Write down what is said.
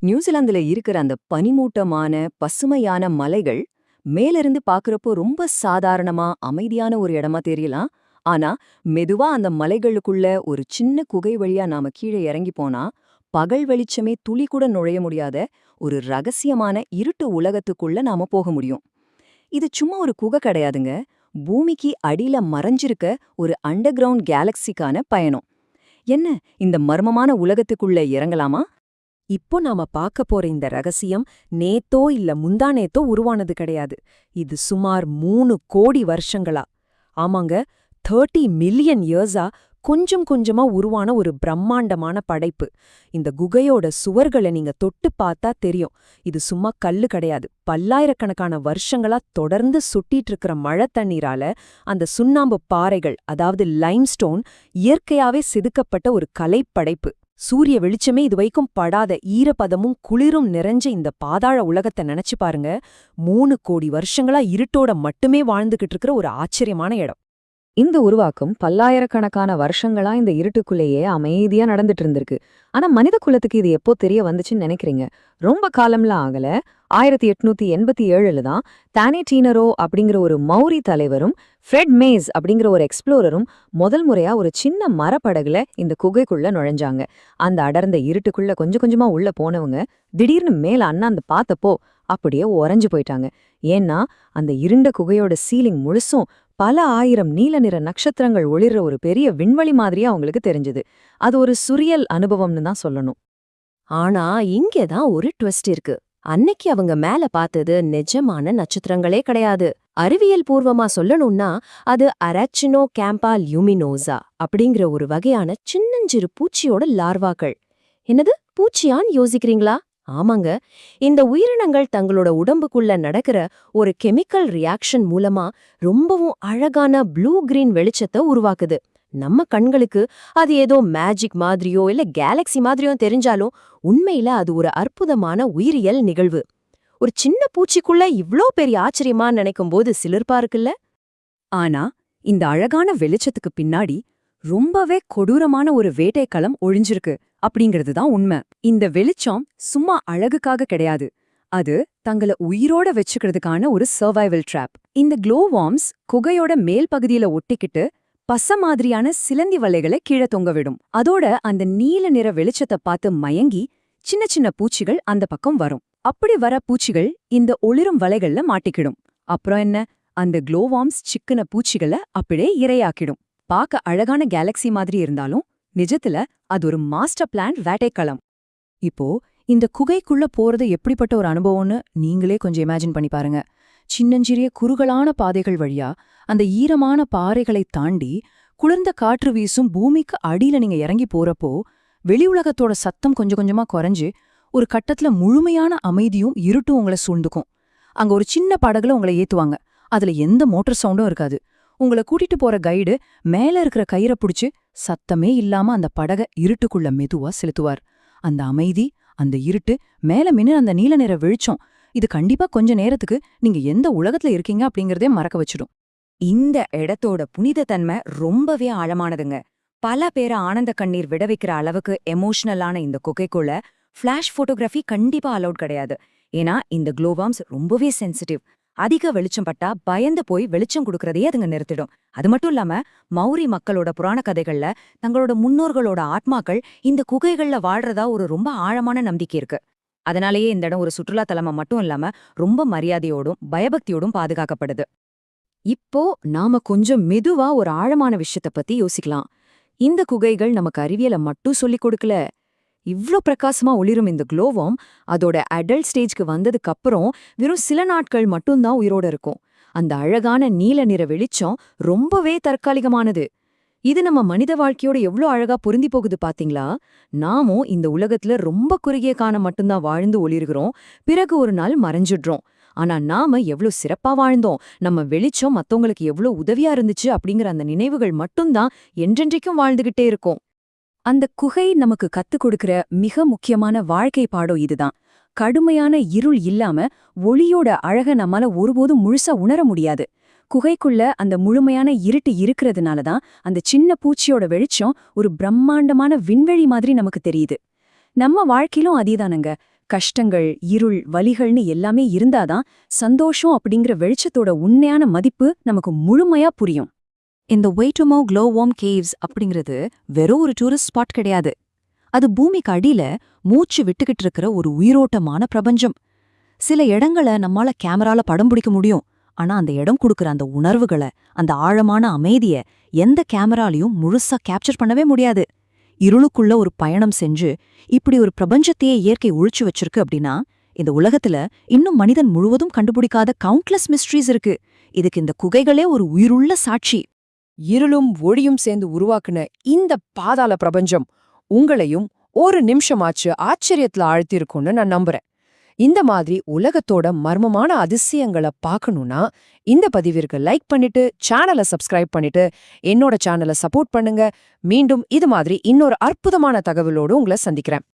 நியூசிலாந்துல இருக்கிற அந்த பனிமூட்டமான பசுமையான மலைகள் மேலிருந்து பார்க்கறப்போ ரொம்ப சாதாரணமா அமைதியான ஒரு இடமா தெரியலாம். ஆனா மெதுவா அந்த மலைகளுக்குள்ள ஒரு சின்ன குகை வழியா நாம கீழே இறங்கி போனா பகல் வெளிச்சமே துளி கூட நுழைய முடியாத ஒரு ரகசியமான இருட்டு உலகத்துக்குள்ள நாம போக முடியும். இது சும்மா ஒரு குகை கிடையாதுங்க. பூமிக்கு அடியில மறைஞ்சிருக்க ஒரு அண்டர் கிரவுண்ட் கேலக்சிக்கான பயணம். என்ன, இந்த மர்மமான உலகத்துக்குள்ள இறங்கலாமா? இப்போ நாம பார்க்க போற இந்த ரகசியம் நேத்தோ இல்ல முந்தானேத்தோ உருவானது கிடையாது. இது சுமார் 3 கோடி வருஷங்களா, ஆமாங்க, 30 மில்லியன் இயர்ஸா கொஞ்சம் கொஞ்சமா உருவான ஒரு பிரம்மாண்டமான படைப்பு. இந்த குகையோட சுவர்களை நீங்க தொட்டு பார்த்தா தெரியும். இது சும்மா கல்லு கிடையாது. பல்லாயிரக்கணக்கான வருஷங்களா தொடர்ந்து சுட்டிட்டு இருக்கிற மழை தண்ணீரால அந்த சுண்ணாம்பு பாறைகள், அதாவது லைம்ஸ்டோன், இயற்கையாவே செதுக்கப்பட்ட ஒரு கலைப்படைப்பு. சூரிய வெளிச்சமே இதுவரைக்கும் படாத ஈரப்பதமும் குளிரும் நிறைஞ்ச இந்த பாதாள உலகத்தை நினைச்சு பாருங்க. 3 கோடி வருஷங்களா இருட்டோட மட்டுமே வாழ்ந்துகிட்டு இருக்கிற ஒரு ஆச்சரியமான இடம். இந்த உருவாக்கம் பல்லாயிரக்கணக்கான வருஷங்களா இந்த இருட்டுக்குள்ளேயே அமைதியா நடந்துட்டு இருந்திருக்கு. ஆனா மனித குலத்துக்கு இது எப்போ தெரிய வந்துச்சுன்னு நினைக்கிறீங்க? ரொம்ப காலம்லாம் ஆகல. 1887 தான் தானே டீனரோ அப்படிங்கிற ஒரு மௌரி தலைவரும் ஃப்ரெட் மேஸ் அப்படிங்கிற ஒரு எக்ஸ்ப்ளோரரும் முதல் முறையா ஒரு சின்ன மரப்படகுல இந்த குகைக்குள்ள நுழைஞ்சாங்க. அந்த அடர்ந்த இருட்டுக்குள்ள கொஞ்சம் கொஞ்சமா உள்ள போனவங்க திடீர்னு மேல அண்ணாந்து பார்த்தப்போ அப்படியே உறைஞ்சு போயிட்டாங்க. ஏன்னா அந்த இருண்ட குகையோட சீலிங் முழுசும் பல ஆயிரம் நீல நிற நட்சத்திரங்கள் ஒளிர்ற ஒரு பெரிய விண்வெளி மாதிரியா அவங்களுக்கு தெரிஞ்சது. அது ஒரு சுரியல் அனுபவம்னு தான் சொல்லணும். ஆனா இங்கேதான் ஒரு ட்விஸ்ட் இருக்கு. அன்னைக்கு அவங்க மேல பார்த்தது நிஜமான நட்சத்திரங்களே கிடையாது. அறிவியல் பூர்வமா சொல்லணும்னா அது அரச்சினோ கேம்பா ல்யூமினோசா அப்படிங்கிற ஒரு வகையான சின்னஞ்சிறு பூச்சியோட லார்வாக்கள். என்னது, பூச்சியான்னு யோசிக்கிறீங்களா? ஆமாங்க, இந்த உயிரினங்கள் தங்களோட உடம்புக்குள்ள நடக்கிற ஒரு கெமிக்கல் ரியாக்ஷன் மூலமா ரொம்பவும் அழகான ப்ளூ கிரீன் வெளிச்சத்தை உருவாக்குது. நம்ம கண்களுக்கு அது ஏதோ மேஜிக் மாதிரியோ இல்ல கேலக்சி மாதிரியோ தெரிஞ்சாலும் உண்மையில அது ஒரு அற்புதமான உயிரியல் நிகழ்வு. ஒரு சின்ன பூச்சிக்குள்ள இவ்ளோ பெரிய ஆச்சரியமா நினைக்கும் போது சிலிர்ப்பா இருக்குல்ல? ஆனா இந்த அழகான வெளிச்சத்துக்கு பின்னாடி ரொம்பவே கொடூரமான ஒரு வேட்டைக்களம் ஒழிஞ்சிருக்கு அப்படிங்கிறது தான் உண்மை. இந்த வெளிச்சம் சும்மா அழகுக்காக கிடையாது. அது தங்களை உயிரோட வச்சுக்கிறதுக்கான ஒரு சர்வைவல் ட்ராப். இந்த க்ளோவார்ம்ஸ் குகையோட மேல் பகுதியில ஒட்டிக்கிட்டு பச மாதிரியான சிலந்தி வலைகளை கீழே தொங்கவிடும். அதோட அந்த நீல நிற வெளிச்சத்தை பார்த்து மயங்கி சின்ன சின்ன பூச்சிகள் அந்த பக்கம் வரும். அப்படி வர பூச்சிகள் இந்த ஒளிரும் வலைகள்ல மாட்டிக்கிடும். அப்புறம் என்ன, அந்த க்ளோவார்ம்ஸ் சிக்கன பூச்சிகளை அப்படியே இரையாக்கிடும். பார்க்க அழகான கேலக்சி மாதிரி இருந்தாலும் நிஜத்துல அது ஒரு மாஸ்டர் பிளான் வேட்டைக்களம். இப்போ இந்த குகைக்குள்ள போறது எப்படிப்பட்ட ஒரு அனுபவம்னு நீங்களே கொஞ்சம் இமேஜின் பண்ணி பாருங்க. சின்னஞ்சிறிய குறுகலான பாதைகள் வழியா அந்த ஈரமான பாறைகளை தாண்டி குளிர்ந்த காற்று வீசும் பூமிக்கு அடியில நீங்க இறங்கி போறப்போ வெளி உலகத்தோட சத்தம் கொஞ்சம் கொஞ்சமா குறைஞ்சு ஒரு கட்டத்துல முழுமையான அமைதியும் இருட்டும் உங்களை சூழ்ந்துக்கும். அங்க ஒரு சின்ன படகுல உங்களை ஏத்துவாங்க. அதுல எந்த மோட்டார் சவுண்டும் இருக்காது. உங்களை கூட்டிட்டு போற கைடு மேல இருக்கிற கயிறை பிடிச்சு சத்தமே இல்லாம அந்த படகை இருட்டுக்குள்ள மெதுவா செலுத்துவார். அந்த அமைதி, அந்த இருட்டு, மேல மின்னு அந்த நீல நிற வெளிச்சம், இது கண்டிப்பா கொஞ்ச நேரத்துக்கு நீங்க எந்த உலகத்துல இருக்கீங்க அப்படிங்கறதே மறக்க வச்சிடும். இந்த இடத்தோட புனிதத்தன்மை ரொம்பவே ஆழமானதுங்க. பல பேரை ஆனந்த கண்ணீர் விடவைக்கிற அளவுக்கு எமோஷனலான இந்த குகைக்குள்ள ஃபிளாஷ் போட்டோகிராஃபி கண்டிப்பா அலௌட் கிடையாது. ஏன்னா இந்த க்ளோவார்ம்ஸ் ரொம்பவே சென்சிட்டிவ். அதிக வெளிச்சம் பட்டா பயந்து போய் வெளிச்சம் கொடுக்கறதையே அதுங்க நிறுத்திடும். அது மட்டும் இல்லாம மௌரி மக்களோட புராண கதைகள்ல தங்களோட முன்னோர்களோட ஆத்மாக்கள் இந்த குகைகள்ல வாழ்றதா ஒரு ரொம்ப ஆழமான நம்பிக்கை இருக்கு. அதனாலேயே இந்த இடம் ஒரு சுற்றுலா தலமா மட்டும் இல்லாம ரொம்ப மரியாதையோடும் பயபக்தியோடும் பாதுகாக்கப்படுது. இப்போ நாம கொஞ்சம் மெதுவா ஒரு ஆழமான விஷயத்த பத்தி யோசிக்கலாம். இந்த குகைகள் நமக்கு அறிவியலை மட்டும் சொல்லிக் கொடுக்கல. இவ்ளோ பிரகாசமா ஒளிரும் இந்த க்ளோவார்ம் அதோட அடல்ட் ஸ்டேஜ்க்கு வந்ததுக்கு அப்புறம் வெறும் சில நாட்கள் மட்டும்தான் உயிரோட இருக்கும். அந்த அழகான நீல நிற வெளிச்சம் ரொம்பவே தற்காலிகமானது. இது நம்ம மனித வாழ்க்கையோட எவ்ளோ அழகா பொருந்தி போகுது பாத்தீங்களா? நாமும் இந்த உலகத்துல ரொம்ப குறுகிய காலம் மட்டும்தான் வாழ்ந்து ஒளிர்கிறோம். பிறகு ஒரு நாள் மறைஞ்சிடுறோம். ஆனா நாம எவ்ளோ சிறப்பா வாழ்ந்தோம், நம்ம வெளிச்சம் மத்தவங்களுக்கு எவ்ளோ உதவியா இருந்துச்சு அப்படிங்கிற அந்த நினைவுகள் மட்டும்தான் என்றென்றைக்கும் வாழ்ந்துகிட்டே இருக்கும். அந்த குகை நமக்கு கத்துக் கொடுக்கிற மிக முக்கியமான வாழ்க்கை பாடம் இதுதான். கடுமையான இருள் இல்லாம ஒளியோட அழக நம்மால ஒருபோதும் முழுசா உணர முடியாது. குகைக்குள்ள அந்த முழுமையான இருட்டு இருக்கிறதுனாலதான் அந்த சின்ன பூச்சியோட வெளிச்சம் ஒரு பிரம்மாண்டமான விண்வெளி மாதிரி நமக்கு தெரியுது. நம்ம வாழ்க்கையிலும் அதேதானுங்க. கஷ்டங்கள், இருள், வலிகள்னு எல்லாமே இருந்தாதான் சந்தோஷம் அப்படிங்கிற வெளிச்சத்தோட உண்மையான மதிப்பு நமக்கு முழுமையா புரியும். இந்த வெய்டமோ க்ளோவார்ம் கேவ்ஸ் அப்படிங்கிறது வெறும் ஒரு டூரிஸ்ட் ஸ்பாட் கிடையாது. அது பூமிக்கு அடியில மூச்சு விட்டுக்கிட்டு இருக்கிற ஒரு உயிரோட்டமான பிரபஞ்சம். சில இடங்களை நம்மால கேமரால படம் பிடிக்க முடியும். ஆனா அந்த இடம் கொடுக்கற அந்த உணர்வுகளை, அந்த ஆழமான அமைதிய எந்த கேமராலையும் முழுசா கேப்சர் பண்ணவே முடியாது. இருளுக்குள்ள ஒரு பயணம் செஞ்சு இப்படி ஒரு பிரபஞ்சத்தையே இயற்கை ஒழிச்சு வச்சிருக்கு அப்படின்னா, இந்த உலகத்துல இன்னும் மனிதன் முழுவதும் கண்டுபிடிக்காத கவுண்ட்லெஸ் மிஸ்ட்ரீஸ் இருக்கு. இதுக்கு இந்த குகைகளே ஒரு உயிருள்ள சாட்சி. இருளும் ஒளியும் சேர்ந்து உருவாக்குன இந்த பாதாள பிரபஞ்சம் உங்களையும் ஒரு நிமிஷமாச்சு ஆச்சரியத்துல ஆழ்த்திருக்கும்னு நான் நம்புறேன். இந்த மாதிரி உலகத்தோட மர்மமான அதிசயங்களை பார்க்கணும்னா இந்த பதிவிற்கு லைக் பண்ணிட்டு சேனலை சப்ஸ்கிரைப் பண்ணிட்டு என்னோட சேனலை சப்போர்ட் பண்ணுங்க. மீண்டும் இது மாதிரி இன்னொரு அற்புதமான தகவலோடு உங்களை சந்திக்கிறேன்.